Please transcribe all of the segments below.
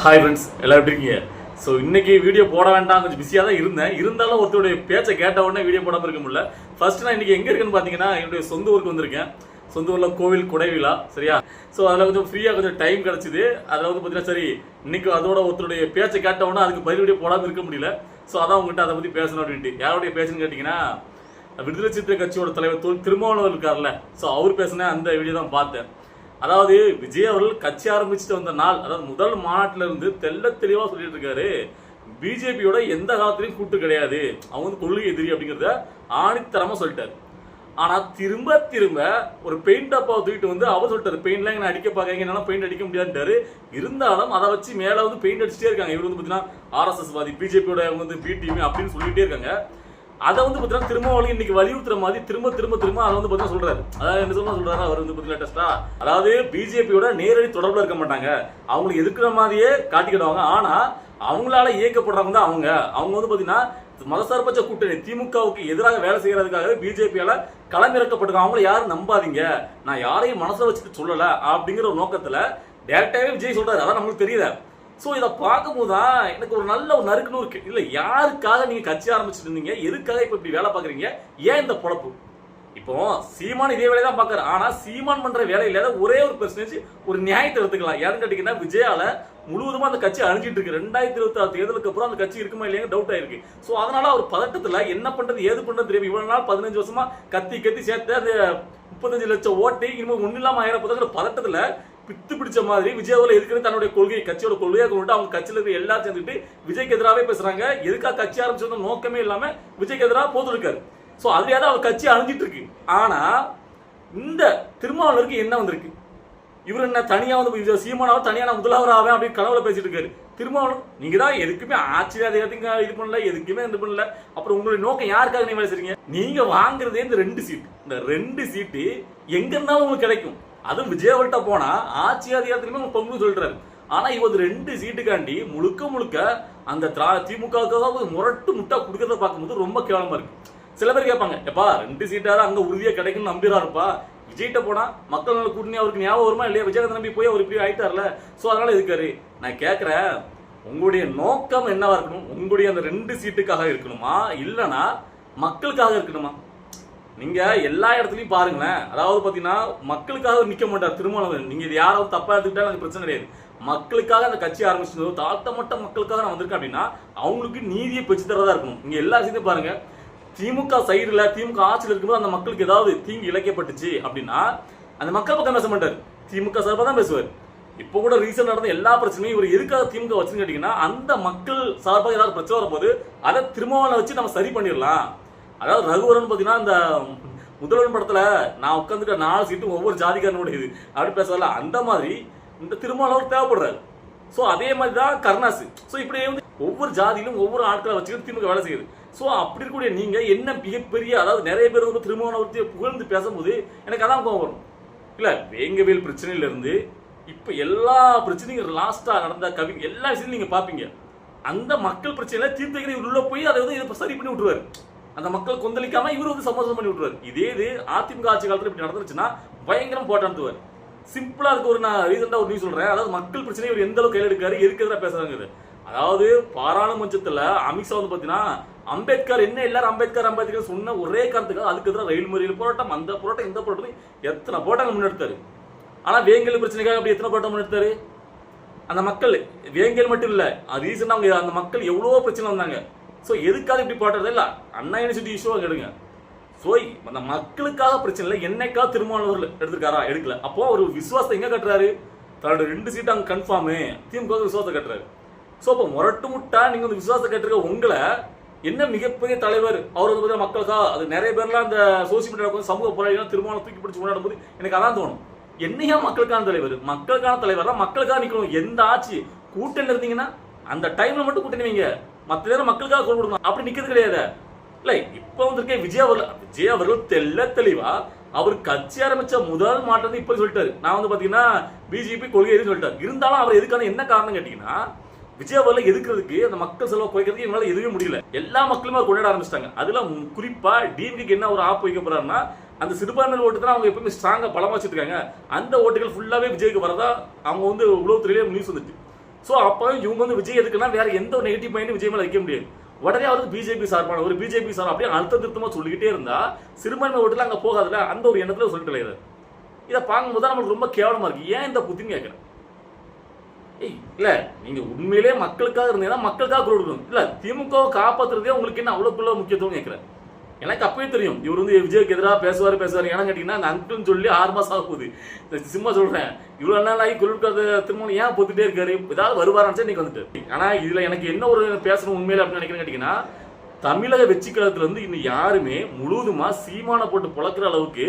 Hi friends, எல்லாம் எப்படி இருக்கீங்க? ஸோ இன்னைக்கு வீடியோ போட வேண்டாம், கொஞ்சம் பிஸியாக தான் இருந்தாலும் ஒருத்தருடைய பேச்சை கேட்ட உடனே வீடியோ போடாமல் இருக்க முடியல. ஃபர்ஸ்ட் நான் இன்னைக்கு எங்கே இருக்குன்னு பார்த்தீங்கன்னா, என்னுடைய சொந்த ஊருக்கு வந்திருக்கேன். சொந்த ஊரில் கோவில் கொடைவிழா, சரியா? ஸோ அதில் கொஞ்சம் ஃப்ரீயாக கொஞ்சம் டைம் கிடச்சிது. அதில் வந்து பார்த்தீங்கன்னா, சரி இன்னைக்கு அதோட ஒருத்தருடைய பேச்சை கேட்ட உடனே அதுக்கு பதில் வீடியோ போடாமல் இருக்க முடியல. ஸோ அதான் உங்கள்கிட்ட அதை பற்றி பேசணும் அப்படின்ட்டு. யாருடைய பேச்சுன்னு கேட்டிங்கன்னா, விடுதலை சிறுத்தை கட்சியோட தலைவர் திருமாவளவன் இருக்கார்ல, ஸோ அவர் பேசின அந்த வீடியோ தான் பார்த்தேன். அதாவது விஜய் அவர்கள் கட்சி ஆரம்பிச்சுட்டு வந்த நாள், அதாவது முதல் மாநாட்டில இருந்து தெள்ள தெளிவா சொல்லிட்டு இருக்காரு, பிஜேபியோட எந்த காலத்திலையும் கூட்டு கிடையாது, அவங்க வந்து கொள்கை எதிரி அப்படிங்கிறத ஆணித்தரமா சொல்லிட்டாரு. ஆனா திரும்ப திரும்ப ஒரு பெயிண்ட் டப்பாவை தூக்கிட்டு வந்து அவர் சொல்லிட்டாரு, பெயிண்ட்லாம் எங்க அடிக்க பாக்காங்க, என்னால பெயிண்ட் அடிக்க முடியாதுட்டாரு. இருந்தாலும் அதை வச்சு மேல வந்து பெயிண்ட் அடிச்சுட்டே இருக்காங்க. இவர் வந்து பாத்தீங்கன்னா ஆர்எஸ்எஸ் வாதி, பிஜேபியோட வந்து பி டீம் அப்படின்னு சொல்லிட்டே இருக்காங்க. அதை வந்து பார்த்தீங்கன்னா திருமாவளவன் இன்னைக்கு வலியுறுத்துற மாதிரி திரும்ப அதை வந்து பார்த்தீங்கன்னா சொல்றாரு. அதாவது என்ன சொல்றாரு அவர் வந்து பார்த்தீங்கன்னா லேட்டஸ்டா, அதாவது பிஜேபியோட நேரடி தொடர்புல இருக்க மாட்டாங்க, அவங்களுக்கு எதிர்க்கிற மாதிரியே காட்டிக்கிடுவாங்க. ஆனா அவங்களால இயக்கப்படுறவங்க தான் அவங்க வந்து பார்த்தீங்கன்னா மதசார்பற்ற கூட்டணி திமுகவுக்கு எதிராக வேலை செய்யறதுக்காக பிஜேபியால களமிறக்கப்பட்டிருக்காங்க. அவங்கள யாரும் நம்பாதீங்க, நான் யாரையும் மனசுல வச்சுட்டு சொல்லல அப்படிங்கிற ஒரு நோக்கத்துல டேரக்டாவே விஜய் சொல்றாரு. அதான் நம்மளுக்கு தெரியல. ஸோ இதை பார்க்கும்போது தான் எனக்கு ஒரு நல்ல ஒரு நறுக்குன்னு இருக்கு. இல்லை, யாருக்காக நீங்கள் கட்சி ஆரம்பிச்சுட்டு இருந்தீங்க, எதுக்காக இப்போ இப்படி வேலை பார்க்குறீங்க, ஏன் இந்த பொழப்பு? இப்போ சீமான் இதே வேலையை தான் பார்க்குறாரு. ஆனால் சீமான் பண்ணுற வேலை இல்லாத ஒரே ஒரு பெர்சன்டேஜ் ஒரு நியாயத்தை எடுத்துக்கலாம். யாருன்னு கேட்டீங்கன்னா, விஜயால முழுவதுமா அந்த கட்சி அழிஞ்சிட்டு இருக்கு. 2026 தேர்தலுக்கு அப்புறம் அந்த கட்சி இருக்குமா இல்லையா டவுட் ஆயிருக்கு. ஸோ அதனால அவர் பதட்டத்தில் என்ன பண்றது ஏது பண்றது தெரியும். இவ்வளவு நாள் 15 வருஷமா கத்தி சேர்த்து அந்த 35 லட்சம் ஓட்டு இனிமேல் ஒன்னும் இல்லாமல் ஆயிரப்போதுங்கிற பதட்டத்தில் பித்து பிடிச்ச மாதிரி விஜய் அவர்கள் எதுக்குன்னு தன்னுடைய கொள்கை கட்சியோட கொள்கையாக கொண்டு அவங்க கட்சியில் இருக்க எல்லாரும் சேர்ந்துட்டு விஜய்க்கு எதிராகவே பேசுறாங்க. எதுக்காக கட்சி ஆரம்பிச்சிருந்த நோக்கமே இல்லாம விஜய்க்கு எதிராக போதுருக்காரு. ஸோ அதுலயாவது அவர் கட்சி அழிஞ்சிட்டு இருக்கு. ஆனா இந்த திருமாவளவருக்கு என்ன வந்திருக்கு? இவர் என்ன தனியா வந்து சீமானாவது தனியான முதல்வர் ஆவேன் அப்படின்னு கனவுல பேசிட்டு இருக்காரு. திருமாவளவன் நீங்க தான் எதுக்குமே ஆட்சி அதிகாரத்துக்கு இது பண்ணல, எதுக்குமே இது பண்ணல. அப்புறம் உங்களுடைய நோக்கம் யாருக்காக நீங்க வேலை செய்றீங்க? நீங்க வாங்குறதே இந்த 2 சீட். இந்த 2 சீட்டு எங்க இருந்தாலும் உங்களுக்கு கிடைக்கும். அதுவும் விஜயவர்கிட்ட போனா ஆட்சி அதிகாரத்திலுமே பங்கு சொல்றாரு. ஆனா இவர் 2 சீட்டுக்காண்டி முழுக்க அந்த திமுகவுக்காக முரட்டு முட்டா கொடுக்கறத பார்க்கும்போது ரொம்ப கேவலமா இருக்கு. சில பேர் கேட்பாங்க, எப்பா 2 சீட்டாவது அங்க உறுதியா கிடைக்கும்னு நம்பிடுறாருப்பா, விஜய்கிட்ட போனா மக்கள் நல்ல கூட்டணி அவருக்கு ஞாபகம் வருமா இல்லையா? விஜயகாந்த் நம்பி போய் அவர் இப்படி ஆயிட்டார்ல, சோ அதனால இருக்காரு. நான் கேட்கிறேன், உங்களுடைய நோக்கம் என்னவா இருக்கணும்? உங்களுடைய அந்த 2 சீட்டுக்காக இருக்கணுமா, இல்லனா மக்களுக்காக இருக்கணுமா? நீங்க எல்லா இடத்துலயும் பாருங்களேன், அதாவது பாத்தீங்கன்னா மக்களுக்காக நிக்க மாட்டார் திருமாவளவன். நீங்க இது யாராவது தப்பா எடுத்துக்கிட்டா எனக்கு பிரச்சனை கிடையாது. மக்களுக்காக அந்த கட்சி ஆரம்பிச்சதோ தாழ்த்தப்பட்ட மக்களுக்காக நான் வந்திருக்கேன் அப்படின்னா அவங்களுக்கு நீதியை பெற்று தரதா இருக்கணும். நீங்க எல்லா விஷயத்தையும் பாருங்க, திமுக சைடுல திமுக ஆட்சியில் இருக்கும்போது அந்த மக்களுக்கு ஏதாவது தீங்கு இழைக்கப்பட்டுச்சு அப்படின்னா அந்த மக்கள் பக்கம் பேச மாட்டார், திமுக சார்பாக தான் பேசுவார். இப்போ கூட ரீசெண்ட் நடந்த எல்லா பிரச்சனையும் இவர் எதுக்காக திமுக வச்சுன்னு கேட்டீங்கன்னா, அந்த மக்கள் சார்பாக ஏதாவது பிரச்சனை வரும்போது அதை திருமாவளவனை வச்சு நம்ம சரி பண்ணிடலாம். அதாவது ரகுவரன் பாத்தீங்கன்னா இந்த முதல்வன் படத்துல நான் உட்காந்துட்டு 4 சீட்டும் ஒவ்வொரு ஜாதிக்காரனுடைய இது அப்படி பேசல, அந்த மாதிரி இந்த திருமாவளவர் தேவைப்படுறாரு. ஸோ அதே மாதிரி தான் கருணாசு. ஸோ இப்படி வந்து ஒவ்வொரு ஜாதியிலும் ஒவ்வொரு ஆட்களை வச்சுக்கிட்டு திமுக வேலை செய்யுது. ஸோ அப்படி இருக்கக்கூடிய நீங்க என்ன மிகப்பெரிய, அதாவது நிறைய பேர் வந்து திருமாவளவர்த்தியை புகழ்ந்து பேசும்போது எனக்கு அதான் கோவம் வரும். இல்ல வேங்கவேல் பிரச்சனையில இருந்து இப்ப எல்லா பிரச்சனையும் லாஸ்டா நடந்த கவி எல்லா விஷயத்தையும் நீங்க பாப்பீங்க. அந்த மக்கள் பிரச்சனையில தீர்த்து வைக்கிற இவர் உள்ள போய் அதை வந்து இதை சரி பண்ணி விட்டுருவாரு. அந்த மக்கள் கொந்தளிக்காம இவர் வந்து சமரசம் பண்ணி விட்டுருவார். இதே இது அதிமுக ஆட்சி காலத்தில் இப்படி நடந்துச்சுன்னா பயங்கரம் போட்டான்ட்டுவார். சிம்பிளா இருக்கு. ஒரு நான் ரீசெண்டா ஒரு நியூஸ் சொல்றேன், அதாவது மக்கள் பிரச்சனை இவர் எந்த அளவுக்கு கையில் எடுக்காரு, எதுக்கு எதிராக பேசுறாங்க. அதாவது பாராளுமன்றத்துல அமித்ஷா வந்து பாத்தீங்கன்னா அம்பேத்கர் என்ன எல்லாரும் அம்பேத்கர் சொன்ன ஒரே காரணத்துக்காக அதுக்கு எதிராக ரயில் மறியல் போராட்டம், அந்த போராட்டம் இந்த போராட்டம் எத்தனை போராட்டங்கள் முன்னெடுத்தாரு. ஆனா வேங்கல் பிரச்சனைக்காக அப்படி எத்தனை போராட்டம் முன்னெடுத்தாரு அந்த மக்கள்? வேங்கல் மட்டும் இல்ல, ரீசெண்டா அவங்க அந்த மக்கள் எவ்வளவோ பிரச்சனை வந்தாங்க. ஸோ எதுக்காக இப்படி போடுறது இல்லை, அண்ணா யூனிவர்சிட்டி இஷ்யூவாக எடுங்க. ஸோ அந்த மக்களுக்காக பிரச்சனை இல்லை, என்னைக்காக திருமாவளவர்கள் எடுத்துருக்காரா? எடுக்கல. அப்போ ஒரு விசுவாசத்தை எங்க கட்டுறாரு? தன்னோட 2 சீட்டு அங்கே கன்ஃபார்மு திமுக விசுவாசத்தை கட்டுறாரு. ஸோ அப்போ முரட்டு முட்டா நீங்க வந்து விசுவாசத்தை கட்டுருக்க உங்களை என்ன மிகப்பெரிய தலைவர் அவர் வந்து மக்களுக்காக, அது நிறைய பேர்லாம் அந்த சோசியல் மீடியாவில் சமூக போராளிகள் திருமாவளவன் தூக்கி பிடிச்சி கொண்டாடும் போது எனக்கு அதான் தோணும், என்னையா மக்களுக்கான தலைவர்? மக்களுக்கான தலைவர்லாம் மக்களுக்காக நிற்கணும். எந்த ஆட்சி கூட்டணி இருந்தீங்கன்னா அந்த டைம்ல மட்டும் கூட்டணி வைங்க, மற்ற நேரம் மக்களுக்காக கொண்டு கொடுக்கணும். அப்படி நிக்கிறது கிடையாது. இல்லை, இப்ப வந்திருக்க விஜய் அவர்கள் தெள்ள தெளிவா அவர் கட்சி ஆரம்பிச்ச முதல் மாற்றம் இப்ப சொல்லிட்டாரு, நான் வந்து பாத்தீங்கன்னா பிஜேபி கொள்கை சொல்லிட்டாரு. இருந்தாலும் அவர் எதுக்கான என்ன காரணம் கேட்டீங்கன்னா, விஜய் அவர்களை எதுக்குறதுக்கு அந்த மக்கள் செலவு குறைக்கிறதுக்கு இவங்களால எதுவுமே முடியல. எல்லா மக்களுமே அவர் கொண்டாட ஆரம்பிச்சிட்டாங்க. அதுல குறிப்பா டிஎம்கேக்கு என்ன ஒரு ஆப்பு வைக்க போறாருன்னா, அந்த சிறுபான்மையினர் ஓட்டு தான் அவங்க எப்பவுமே ஸ்ட்ராங்கா பலமா வச்சிருக்காங்க. அந்த ஓட்டுகள் ஃபுல்லாவே விஜய்க்கு வரதா அவங்க வந்து உளவுத்துறையிலே நியூஸ் வந்துட்டு. ஸோ அப்போ இவங்க வந்து விஜய் எதுக்குன்னா வேற எந்த ஒரு நெகட்டிவ் பாயிண்ட் விஜய் மேலே வைக்க முடியாது. உடனே அவருக்கு பிஜேபி சார்பான ஒரு பிஜேபி சார் அப்படியே அழுத்த திருத்தமா சொல்லிக்கிட்டே இருந்தா சிறுபான்மை ஓட்டுல அங்கே போகாதுல அந்த ஒரு எண்ணத்துல சொல்லிட்டு இல்லை. இதை பார்க்கும்போது நம்மளுக்கு ரொம்ப கேவலமா இருக்கு. ஏன் இந்த புத்தின்னு கேட்குறேன். இல்ல நீங்க உண்மையிலே மக்களுக்காக இருந்தீங்கன்னா மக்களுக்காக கொடுக்கணும். இல்ல திமுகவை காப்பாத்துறதே உங்களுக்கு என்ன அவ்வளவுக்குள்ள முக்கியத்துவம் கேட்கிறேன். எனக்கு அப்பவே தெரியும் இவர் வந்து விஜய்க்கு எதிராக பேசுவாரு. ஏன்னா கேட்டீங்கன்னா அந்த அங்கிள்னு சொல்லி 6 மாசம் ஆக போகுது. சும்மா சொல்றேன், இவ்வளவு நாள் ஆகி குளிர்காத திருமணம் ஏன் பொத்துட்டே இருக்காரு, ஏதாவது வருவாரான்னு இன்னைக்கு வந்துட்டு. ஆனா இதுல எனக்கு என்ன ஒரு பேசணும் உண்மையில அப்படின்னு நினைக்கிறேன் கேட்டீங்கன்னா, தமிழக வெற்றி கழகத்துல இருந்து இன்னும் யாருமே முழுவதுமா சீமான போட்டு பொழக்கிற அளவுக்கு,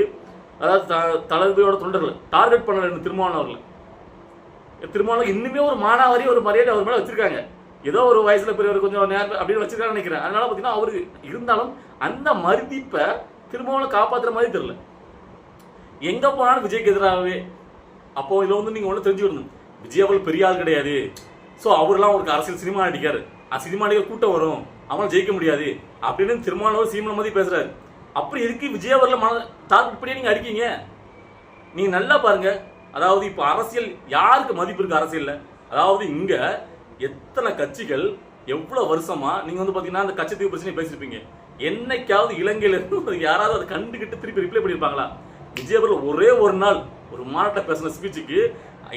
அதாவது தளபதியோட தொண்டர்கள் டார்கெட் பண்ணல திருமாவளவர்கள். திருமாவளவன் இன்னுமே ஒரு மானாவாரி ஒரு மரியாதை அவர் மேல வச்சிருக்காங்க. ஏதோ ஒரு வயசுல பெரியவர் கொஞ்சம் நேரம் அப்படின்னு வச்சிருக்காங்க நினைக்கிறேன். அதனால பாத்தீங்கன்னா அவருக்கு இருந்தாலும் அந்த மதிப்பை திருமாவளவன் காப்பாத்துற மாதிரி தெரியல. எங்க போனாலும் விஜய்க்கு எதிராகவே. அப்போ இதுல வந்து நீங்க ஒண்ணு தெரிஞ்சுக்கணும், விஜய் அவர்கள் பெரிய ஆள் கிடையாது. ஸோ அவர்லாம் ஒரு அரசியல் சினிமா நடிக்காரு, சினிமா நடிகர் கூட்டம் வரும், அவனால ஜெயிக்க முடியாது அப்படின்னு திருமாவளவன் சீமன மாதிரி பேசுறாரு. அப்படி எதுக்கு விஜய் அவர்கள் டார்கெட் பண்ணியே நீங்க அடிக்கீங்க? நீங்க நல்லா பாருங்க. அதாவது இப்ப அரசியல் யாருக்கு மதிப்பு இருக்கு அரசியல்ல? அதாவது இங்க எத்தனை கட்சிகள் எவ்வளவு வருஷமா நீங்க வந்து பாத்தீங்கன்னா அந்த கட்சி தீர்வு பிரச்சனை பேசிருப்பீங்க. என்னைக்காவது இலங்கையில இருந்து யாராவது அதை கண்டுகிட்டு திருப்பி ரிப்ளை பண்ணிருப்பாங்களா? விஜய் அவர்கள் ஒரே ஒரு நாள் ஒரு மாநாட்டை பேசின ஸ்பீச்சுக்கு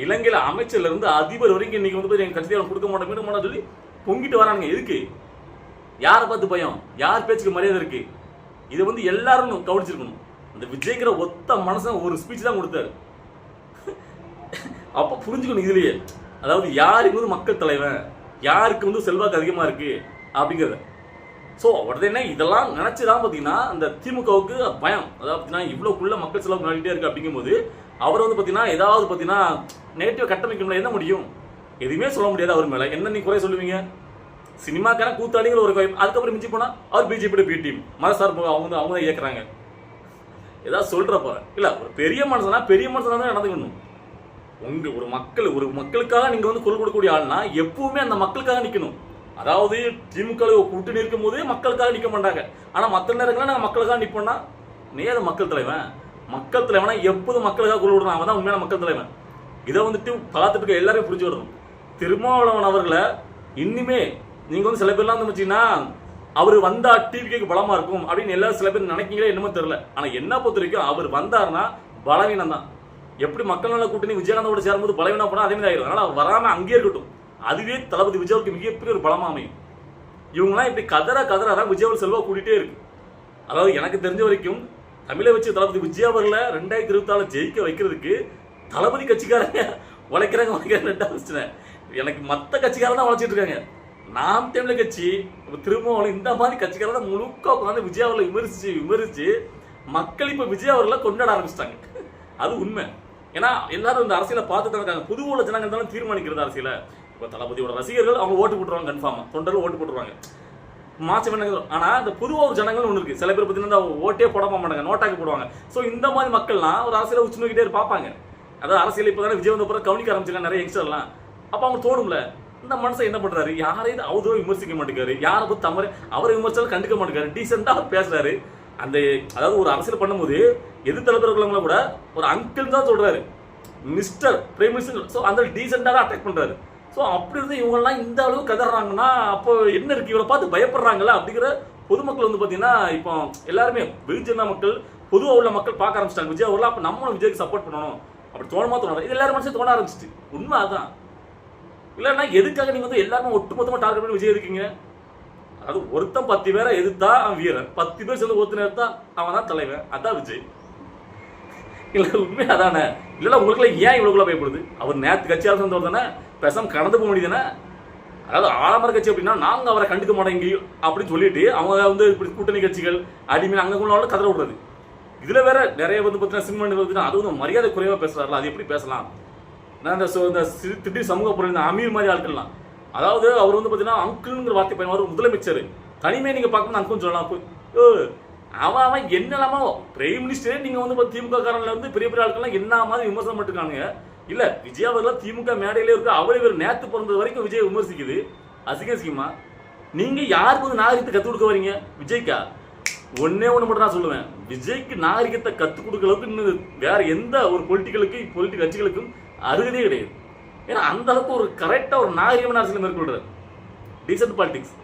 இலங்கையில அமைச்சர்ல இருந்து அதிபர் வரைக்கும் இன்னைக்கு வந்து எங்க கட்சி கொடுக்க மாட்டோம் சொல்லி பொங்கிட்டு வரானுங்க. எதுக்கு? யாரை பார்த்து பயம்? யார் பேச்சுக்கு மரியாதை இருக்கு? இதை வந்து எல்லாரும் கவனிச்சிருக்கணும். அந்த விஜய்ங்கிற ஒத்த மனசன் ஒரு ஸ்பீச் தான் கொடுத்தாரு. அப்ப புரிஞ்சுக்கணும் இதுலயே, அதாவது யாருக்கு வந்து மக்கள் தலைவன், யாருக்கு வந்து செல்வாக்கு அதிகமா இருக்கு அப்படிங்கிறத. ஸோ உடனே இதெல்லாம் நினைச்சுதான் பார்த்தீங்கன்னா அந்த திமுகவுக்கு பயம். அதாவது பார்த்தீங்கன்னா இவ்வளோக்குள்ள மக்கள் செலவு நடந்துட்டே இருக்கு அப்படிங்கும்போது அவர் வந்து பார்த்தீங்கன்னா ஏதாவது பார்த்தீங்கன்னா நெகட்டிவ் கட்டமைக்க முடியாது. என்ன முடியும்? எதுவுமே சொல்ல முடியாது அவர் மேலே. என்ன நீ குறை சொல்லுவீங்க? சினிமாக்காரன் கூத்தாடிங்கிற ஒரு அதுக்கப்புறம் மிஞ்சி போனா அவர் பிஜேபி பி டீம் மதசார்பு அவங்க தான் இயக்குறாங்க. ஏதாவது சொல்றப்ப இல்ல ஒரு பெரிய மனுஷனா தான் நடந்துக்கணும். ஒரு மக்களுக்காக நீங்க வந்து குரல் கொடுக்கக்கூடிய ஆள்னா எப்பவுமே அந்த மக்களுக்காக நிக்கணும். அதாவது திமுக கூட்டணி இருக்கும் போதே மக்களுக்காக நிக்க மாட்டாங்க. ஆனா மற்ற நேரங்களில் நாங்கள் மக்களுக்காக நிற்போம்னா நேர மக்கள் தலைவனா எப்போதும் மக்களுக்காக குரல் கொடுறான். அவன் தான் உண்மையான மக்கள் தலைவன். இதை வந்துட்டு பார்த்துட்டு இருக்க எல்லாரும் புரிஞ்சு விடணும். திருமாவளவன் அவர்களை இன்னுமே நீங்க வந்து சில பேர்லாம் வந்து வச்சீங்கன்னா அவர் வந்தா டிவிக்கு பலமா இருக்கும் அப்படின்னு எல்லாரும் சில பேர் நினைக்கிறீங்களே என்னமோ தெரியல. ஆனா என்ன பொறுத்த வரைக்கும் அவர் வந்தாருன்னா பலவீனம் தான். எப்படி மக்கள் நல கூட்டணி விஜயகாந்தோட சேரும்போது பலவீனம் போனா அதே மாதிரி ஆயிடும். அதனால அவர் வராம அங்கேயே இருக்கட்டும். அதுவே தளபதி விஜய்க்கு மிகப்பெரிய ஒரு பலமா அமையும். இவங்கெல்லாம் இப்படி கதறா விஜய் செல்வா கூட்டிகிட்டே இருக்கு. அதாவது எனக்கு தெரிஞ்ச வரைக்கும் தமிழை வச்சு தளபதி விஜய் அவர்களை 2024 ஜெயிக்க வைக்கிறதுக்கு தளபதி கட்சிக்காரங்க உழைக்கிறாங்க. எனக்கு மற்ற கட்சிக்காரங்க தான் உழைச்சிட்டு இருக்காங்க. நாம் தமிழர் கட்சி திருமாவளவன் இந்த மாதிரி கட்சிக்காரங்க தான் முழுக்க உட்காந்து விஜய் அவர்களை விமர்சிச்சு மக்கள் இப்ப விஜய் அவர்களை கொண்டாட ஆரம்பிச்சிட்டாங்க. அது உண்மை. ஏன்னா எல்லாரும் இந்த அரசியலை பார்த்துட்டு இருக்காங்க. புது உள்ள ஜனங்கள் தானே தீர்மானிக்கிறது அரசியல. இப்போ தளபதியோட ரசிகர்கள் அவங்க ஓட்டு போட்டுருவாங்க, கன்ஃபார்மா தொண்டர்கள் ஓட்டு போட்டுருவாங்க, மாற்றம் என்ன. ஆனா இந்த பொதுவா ஒரு ஜனங்கள் ஒன்று இருக்கு. சில பேர் பார்த்தீங்கன்னா ஓட்டே போட மாட்டாங்க, நோட்டாக்கு போடுவாங்க. ஸோ இந்த மாதிரி மக்கள்லாம் ஒரு அரசியலை உச்சு நோக்கிட்டே பார்ப்பாங்க. அதாவது அரசியல் இப்போ தானே விஜய் வந்த பிறகு கவனிக்க ஆரம்பிச்சிருக்காங்க நிறைய யங்ஸ்டர்லாம். அப்போ அவங்க தோணும்ல, இந்த மனுஷன் என்ன பண்றாரு, யாரையும் அவதூறு விமர்சிக்க மாட்டேங்காரு, யாரை பத்தி தவறு அவரை விமர்சனம் கண்டுக்க மாட்டேங்காரு, டீசெண்டா பேசுறாரு. அந்த அதாவது ஒரு அரசியல் பண்ணும்போது எது தலைவர்களும் கூட ஒரு அங்கிள் தான் சொல்றாரு, மிஸ்டர் பிரைம் மினிஸ்டர். ஸோ அந்த டீசெண்டா தான் அட்டாக் பண்றாரு. ஸோ அப்படி இருந்து இவங்கெல்லாம் இந்த அளவுக்கு கதறாங்கன்னா அப்போ என்ன இருக்கு, இவரை பார்த்து பயப்படுறாங்களா அப்படிங்கிற பொதுமக்கள் வந்து பார்த்தீங்கன்னா இப்போ எல்லாருமே வெகுஜன மக்கள் பொதுவாக உள்ள மக்கள் பார்க்க ஆரம்பிச்சிட்டாங்க விஜய் அவர்கள். அப்போ நம்மளும் விஜய்க்கு சப்போர்ட் பண்ணணும் அப்படி தோணமா தோணும். இது எல்லாரும் மனசே தோண ஆரம்பிச்சிட்டு. உண்மை அதான். இல்லைன்னா எதுக்காக நீங்க வந்து எல்லாருமே ஒட்டுமொத்தமாக டார்கெட் பண்ணி விஜய் இருக்கீங்க? அது ஒருத்தன் 10 பேரை எதிர்த்தா அவன் வீரன், 10 பேர் சேர்ந்து ஒருத்தனை எடுத்தா அவன் தான் தலைவன். அதான் விஜய். இல்லை உண்மை அதானே? இல்லைன்னா உங்களுக்குலாம் ஏன் இவ்வளோக்குள்ள பயப்படுது? அவர் நேற்று கட்சியால் சேர்ந்தவர் தானே, பேசாம கடந்து போக முடியுதுதானே. அதாவது ஆலமர கட்சி அப்படின்னா நாங்கள் அவரை கண்டுக்க மாட்டேங்க அப்படின்னு சொல்லிட்டு அவங்க வந்து இப்படி கூட்டணி கட்சிகள் அடிமையில் அங்கே கதற விடுறது. இதுல வேற நிறைய வந்து பார்த்தீங்கன்னா சினிமா அது வந்து மரியாதை குறைவாக பேசுறாருல, அது எப்படி பேசலாம்? நான் இந்த திடீர் சமூக பொருள் இந்த அமீர் மாதிரி ஆட்கள்லாம், அதாவது அவர் வந்து பார்த்தீங்கன்னா அங்கிள்ங்கிற வார்த்தை பயன் முதலமைச்சர் தனிமையை நீங்க பார்க்கணும் அங்கிள்னு சொல்லலாம். அவன் என்னெல்லாமோ பிரைம் மினிஸ்டரே நீங்க வந்து திமுக காரன்ல வந்து பெரிய பெரிய ஆட்கள்லாம் என்ன மாதிரி விமர்சனம் பண்ணிருக்காங்க. இல்ல விஜய் அவர்கள் திமுக மேடையிலே இருக்கு, அவரே ஒரு நேத்து பிறந்தது வரைக்கும் விஜய் விமர்சிக்குது அசிங்கமா. நீங்க யாருக்கு வந்து நாகரிகத்தை கத்துக் கொடுக்க வரீங்க? விஜய்க்கா? ஒன்னே ஒண்ணு மட்டும் நான் சொல்லுவேன், விஜய்க்கு நாகரிகத்தை கத்துக் கொடுக்க அளவுக்கு இன்னும் வேற எந்த ஒரு பொலிட்டிக்கல் கட்சிகளுக்கும் அருகதே கிடையாது. ஏன்னா அந்த அளவுக்கு ஒரு கரெக்டாக ஒரு நாகரிகமான அரசியல் மேற்கொள்றாரு, டீசென்ட் பாலிடிக்ஸ்.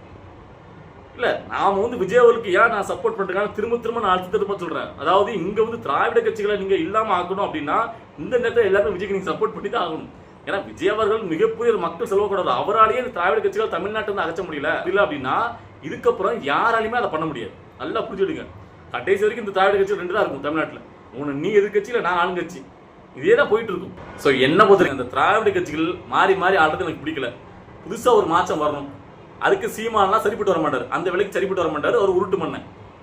இல்லை நாம வந்து விஜய் அவர்களுக்கு ஏன் நான் சப்போர்ட் பண்ணுறேன் திரும்ப திரும்ப நான் அடுத்த திரும்ப சொல்கிறேன். அதாவது இங்கே வந்து திராவிட கட்சிகளை நீங்கள் இல்லாமல் ஆக்கணும் அப்படின்னா இந்த நேரத்தில் எல்லாருமே விஜய்க்கு நீங்கள் சப்போர்ட் பண்ணி தான் ஆகணும். ஏன்னா விஜய் அவர்கள் மிகப்பெரிய மக்கள் செலவக்கூடாது, அவராலேயே திராவிட கட்சிகள் தமிழ்நாட்டை வந்து அகற்ற முடியல. இல்லை அப்படின்னா இதுக்கப்புறம் யாராலையுமே அதை பண்ண முடியாது. நல்லா புரிஞ்சுடுங்க. கடைசி வரைக்கும் இந்த திராவிட கட்சிகள் 2 தான் இருக்கும் தமிழ்நாட்டில். உன்னை நீ எதிர்கட்சி இல்லை நான் ஆளுங்கட்சி, இதே தான் போயிட்டு இருக்கும். ஸோ என்ன பொறுத்தவரைக்கும் இந்த திராவிட கட்சிகள் மாறி மாறி ஆடுறது எனக்கு பிடிக்கல. புதுசாக ஒரு மாற்றம் வரணும். அதுக்கு சீமானெலாம் சரிப்பட்டு வர மாட்டார், அந்த விலைக்கு சரிப்பட்டு வர மாட்டார், அவர் உருட்டு மண்ண.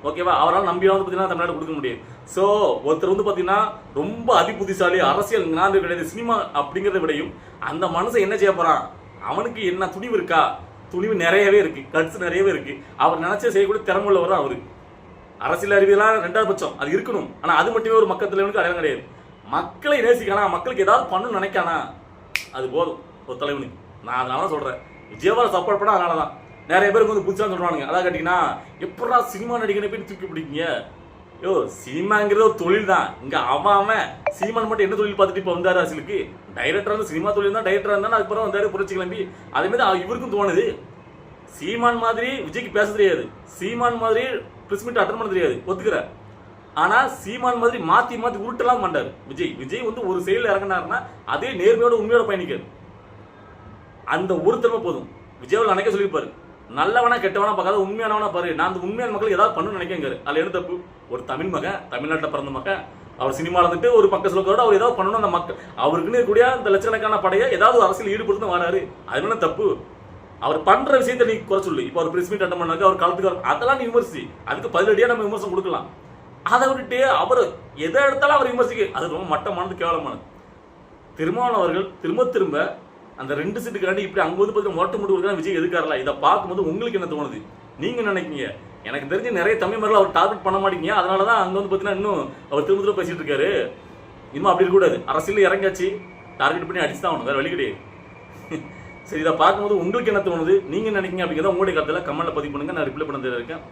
ஓகேவா? அவரால் நம்பியா வந்து பார்த்தீங்கன்னா தமிழ்நாடு கொடுக்க முடியாது. ஸோ ஒருத்தர் வந்து பார்த்தீங்கன்னா ரொம்ப அதிபுத்திசாலி, அரசியல் ஞானம் கிடையாது, சினிமா அப்படிங்கிறத விடையும் அந்த மனுஷன் என்ன செய்ய போறான், அவனுக்கு என்ன துணிவு இருக்கா? துணிவு நிறையவே இருக்கு, கட்ஸ் நிறையவே இருக்கு. அவர் நினைச்ச செய்யக்கூடிய திறமுள்ளவர் அவரு. அரசியல் அறிவியெல்லாம் 2வது பட்சம், அது இருக்கணும். ஆனால் அது மட்டுமே ஒரு மக்கள் தலைவனுக்கு அடையாளம் கிடையாது. மக்களை நேசிக்கானா, மக்களுக்கு ஏதாவது பண்ணணும்னு நினைக்கானா, அது போதும் ஒரு தலைவனுக்கு. நான் அதனால சொல்றேன் விஜயவால சப்போர்ட் பண்ண. அதனால தான் நிறைய பேருக்கு வந்து புதுசாக சொல்றானுங்க. அதான் கேட்டீங்கன்னா எப்படா சினிமா நடிகனை போய் தூக்கி பிடிக்கீங்க? யோ சினிமாங்கிறது ஒரு தொழில் தான். இங்க அவன் சீமான் மட்டும் என்ன தொழில் பார்த்துட்டு இப்போ வந்தாரு அரசியலுக்கு? டைரக்டர் வந்து சினிமா தொழில் தான், டைரக்டர் இருந்தா அதுக்கப்புறம் வந்தாரு புரட்சி கிளம்பி. அதே மாதிரி இவருக்கும் தோணுது சீமான் மாதிரி விஜய்க்கு பேச தெரியாது, சீமான் மாதிரி பிரஸ் மீட் அட்டன் பண்ண தெரியாது, ஒத்துக்கிற. ஆனா சீமான் மாதிரி மாத்தி மாத்தி உருட்டெல்லாம் மாட்டாரு விஜய். விஜய் வந்து ஒரு செயல் இறங்கினாருன்னா அதே நேர்மையோட உண்மையோட பயணிக்காரு. அந்த ஒரு திறமை போதும். விஜய் நினைக்க சொல்லியிருப்பாரு, நல்லவனா கெட்டவனா பார்க்காத உண்மையானவனா பாரு, நான் அந்த உண்மையான மக்களுக்கு ஏதாவது பண்ணணும்னு நினைக்கங்காரு. அதுல என்ன தப்பு? ஒரு தமிழ் மகன், தமிழ்நாட்டில் பிறந்த மகன், அவர் சினிமாவில் வந்துட்டு ஒரு பக்க சொல்லுறதோட அவர் ஏதாவது பண்ணணும். அந்த மக்கள் அவருக்குன்னு இருக்கக்கூடிய அந்த லட்சக்கணக்கான படையை ஏதாவது அரசியல் ஈடுபடுத்த வராரு, அது என்ன தப்பு? அவர் பண்ற விஷயத்தை நீ குறை சொல்லு. இப்போ ஒரு பிரஸ் மீட் அட்டன் பண்ணாங்க, அவர் காலத்துக்கு அதெல்லாம் நீ விமர்சி, அதுக்கு பதிலடியாக நம்ம விமர்சனம் கொடுக்கலாம். அதை விட்டுட்டு அவர் எதை எடுத்தாலும் அவர் விமர்சிக்க, அது ரொம்ப மட்டமானது, கேவலமானது. திருமாவளவன் அவர்கள் திரும்ப திரும்ப அந்த 2 சீட்டுக்காண்டி இப்படி அங்கே வந்து பார்த்தீங்கன்னா மொட்டை முடி விஜய் எதுக்காரல? இதை பார்க்கும்போது உங்களுக்கு என்ன தோணுது? நீங்க நினைக்கீங்க? எனக்கு தெரிஞ்சு நிறைய தமிழ் மரங்கள் அவர் டார்கெட் பண்ண மாட்டீங்க. அதனால தான் அங்கே வந்து பார்த்தீங்கன்னா இன்னும் அவர் திரும்ப திரும்ப பேசிட்டு இருக்காரு. இன்னும் அப்படி இருக்கக்கூடாது, அரசியல் இறங்காச்சு, டார்கெட் பண்ணி அடிச்சு தான் ஆகணும், வேற வழி கிடையாது. சரி, இதை பார்க்கும்போது உங்களுக்கு என்ன தோணுது? நீங்க நினைக்கீங்க அப்படிங்கிறத உங்களுடைய கருத்துல கமெண்ட்ல பதிவு பண்ணுங்க. நான் ரிப்ளை பண்ண இருக்கேன்.